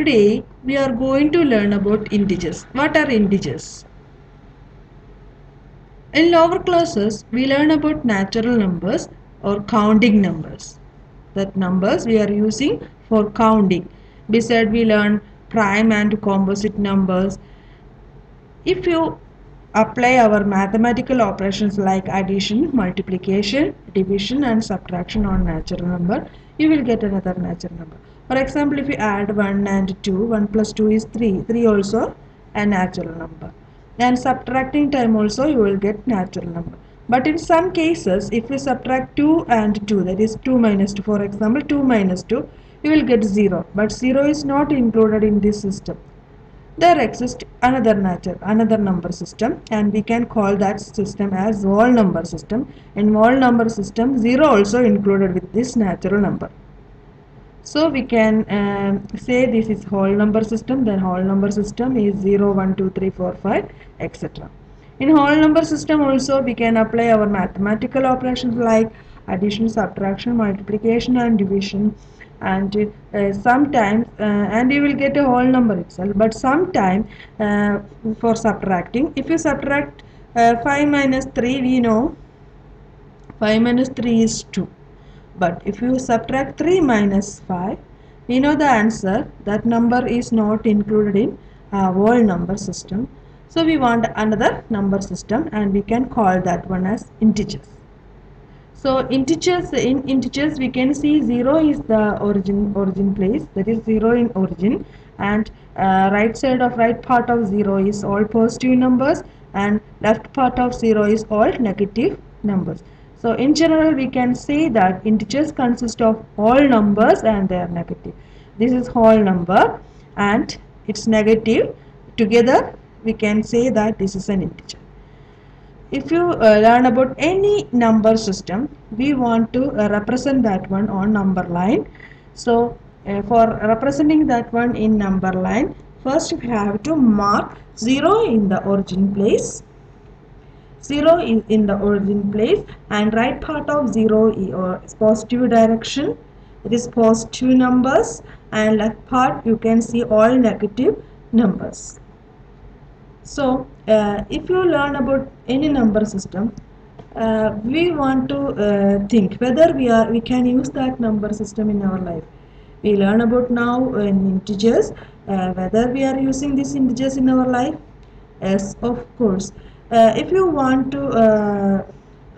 Today we are going to learn about integers. What are integers? In lower classes we learn about natural numbers or counting numbers. That numbers we are using for counting. Besides we learn prime and composite numbers. If you apply our mathematical operations like addition, multiplication, division and subtraction on natural number, you will get another natural number. For example, if you add 1 and 2, 1 plus 2 is 3. 3 also a natural number. And subtracting time also you will get natural number. But in some cases, if you subtract 2 and 2, that is 2 minus 2, for example 2 minus 2, you will get 0. But 0 is not included in this system. There exists another number system, and we can call that system as whole number system. In whole number system, 0 also included with this natural number. So we can say this is whole number system, then whole number system is 0, 1, 2, 3, 4, 5, etc. In whole number system also we can apply our mathematical operations like addition, subtraction, multiplication and division, and sometimes and you will get a whole number itself. But sometimes for subtracting, if you subtract 5 minus 3, we know 5 minus 3 is 2. But if you subtract 3 minus 5, we know the answer. That number is not included in whole number system. So we want another number system, and we can call that one as integers. So in integers we can see 0 is the origin place, that is 0 in origin, and right part of 0 is all positive numbers and left part of 0 is all negative numbers. So in general we can say that integers consist of whole numbers and they are negative. This is whole number and it's negative. Together we can say that this is an integer. If you learn about any number system, we want to represent that one on number line. So for representing that one in number line, first we have to mark 0 in the origin place. 0 is in the origin place, and right part of 0 is positive direction. It is positive numbers, and left part you can see all negative numbers. So if you learn about any number system, we want to think whether we can use that number system in our life. We learn about now integers, whether we are using these integers in our life. Yes, of course. If you want to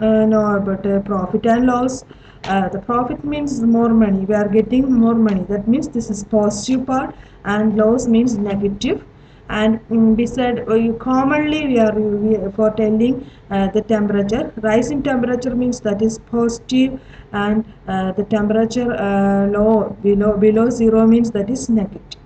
know about profit and loss, the profit means more money. We are getting more money. That means this is positive part, and loss means negative. And beside commonly we are for telling the temperature, rise in temperature means that is positive, and the temperature low below 0 means that is negative.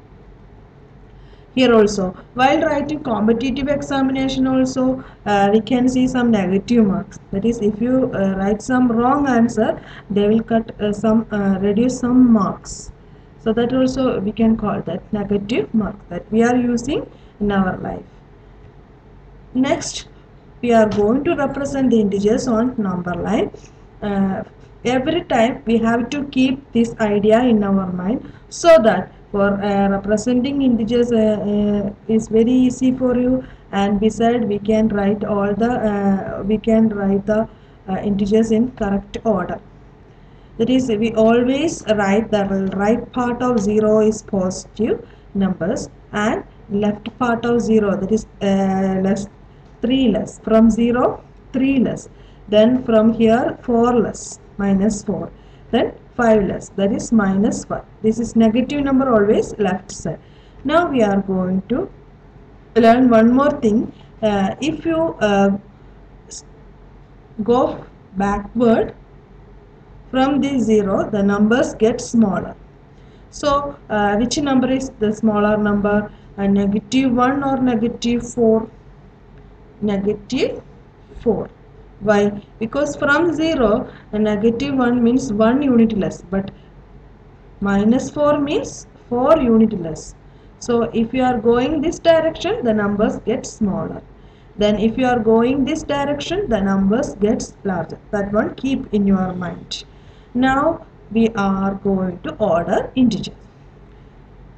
Here also, while writing competitive examination also, we can see some negative marks. That is, if you write some wrong answer, they will cut reduce some marks. So that also we can call that negative mark that we are using in our life. Next, we are going to represent the integers on number line. Every time we have to keep this idea in our mind, so that for representing integers is very easy for you, and beside we can write all the integers in correct order. That is, we always write the right part of 0 is positive numbers, and left part of 0, that is less 3 less, from 0 3 less, then from here 4 less, minus 4, then 5 less, that is minus 5. This is negative number always left side. Now we are going to learn one more thing. If you go backward from this 0, the numbers get smaller. So which number is the smaller number? Negative 1 or negative 4? Negative 4. Why? Because from 0, negative 1 means 1 unit less, but minus 4 means 4 unit less. So if you are going this direction, the numbers get smaller. Then if you are going this direction, the numbers gets larger. That one keep in your mind. Now we are going to order integers.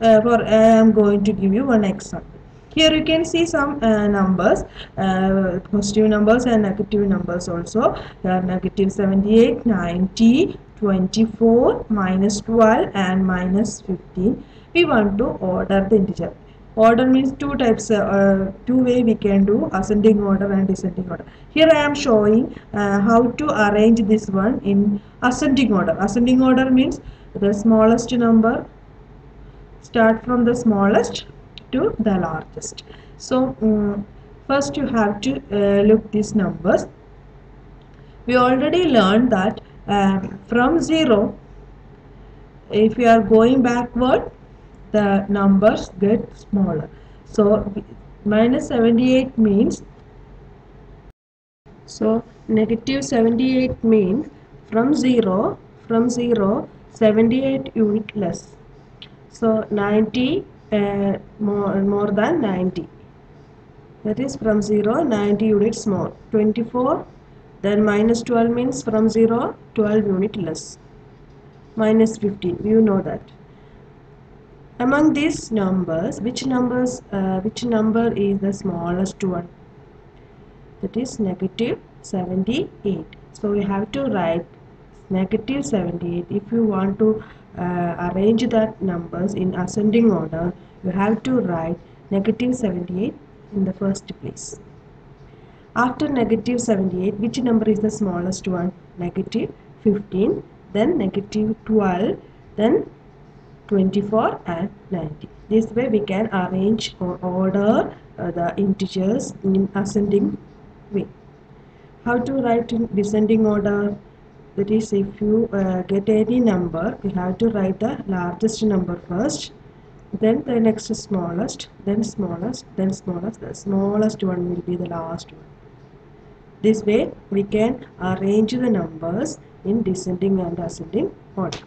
I am going to give you one example. Here you can see some numbers, positive numbers and negative numbers also. Negative 78, 90, 24, minus 12 and minus 15. We want to order the integer. Order means two types, two way we can do ascending order and descending order. Here I am showing how to arrange this one in ascending order. Ascending order means the smallest number start from the smallest to the largest. So first you have to look these numbers. We already learned that from 0, if we are going backward, the numbers get smaller. So minus 78 means, so negative 78 means from 0, 78 unit less. So 90 more than 90. That is from 0, 90 units more. 24, then minus 12 means from 0, 12 unit less. Minus 15, you know that. Among these numbers, which number is the smallest one? That is negative 78. So we have to write negative 78. If you want to arrange that numbers in ascending order, you have to write negative 78 in the first place. After negative 78, which number is the smallest one? Negative 15, then negative 12, then 24 and 90. This way we can arrange or order the integers in ascending way. How to write in descending order? That is, if you get any number, you have to write the largest number first, then the next smallest, then smallest, then smallest. The smallest one will be the last one. This way we can arrange the numbers in descending and ascending order.